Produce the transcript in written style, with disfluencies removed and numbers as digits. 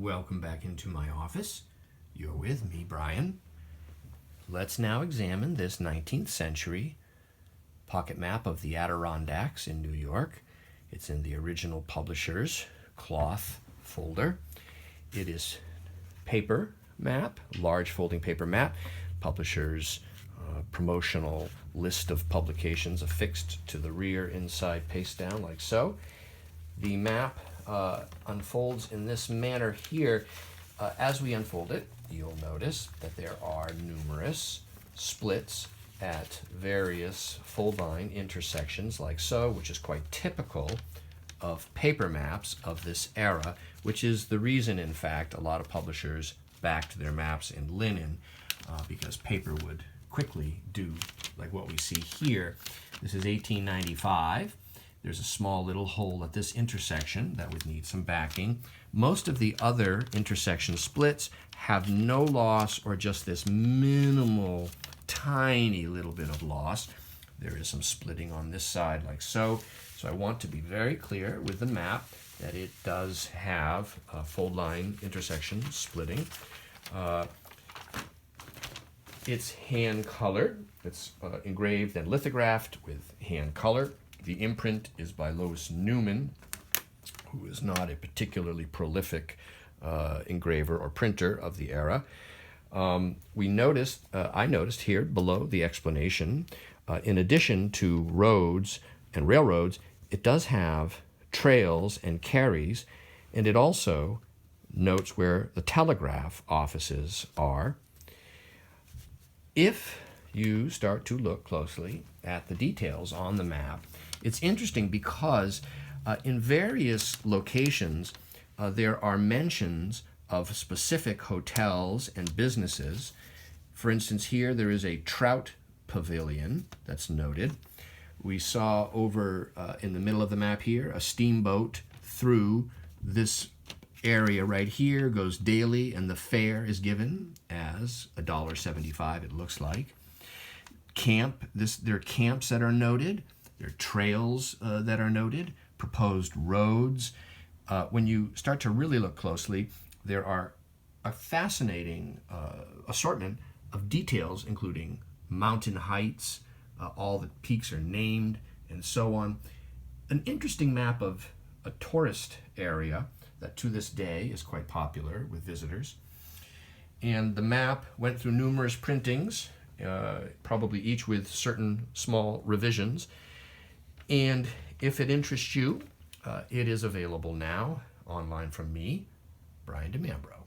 Welcome back into my office. You're with me, Brian. Let's now examine this 19th century pocket map of the Adirondacks in New York. It's in the original publisher's cloth folder. It is paper map, large folding paper map. Publisher's promotional list of publications affixed to the rear inside paste down like so. The map unfolds in this manner here. As we unfold it, you'll notice that there are numerous splits at various fold line intersections like so, which is quite typical of paper maps of this era, which is the reason, in fact, a lot of publishers backed their maps in linen because paper would quickly do like what we see here. This is 1895. There's a small little hole at this intersection that would need some backing. Most of the other intersection splits have no loss or just this minimal, tiny little bit of loss. There is some splitting on this side like so. So I want to be very clear with the map that it does have fold line intersection splitting. It's hand colored. It's engraved and lithographed with hand color. The imprint is by Lois Newman, who is not a particularly prolific engraver or printer of the era. I noticed here below the explanation, in addition to roads and railroads, it does have trails and carries, and it also notes where the telegraph offices are. If you start to look closely at the details on the map, it's interesting because in various locations there are mentions of specific hotels and businesses. For instance, here there is a trout pavilion that's noted. We saw over in the middle of the map here a steamboat through this area right here, goes daily, and the fare is given as $1.75, it looks like. There are camps that are noted. There are trails that are noted, proposed roads. When you start to really look closely, there are a fascinating assortment of details, including mountain heights, all the peaks are named, and so on. An interesting map of a tourist area that to this day is quite popular with visitors. And the map went through numerous printings, probably each with certain small revisions. And if it interests you, it is available now online from me, Brian DiMambro.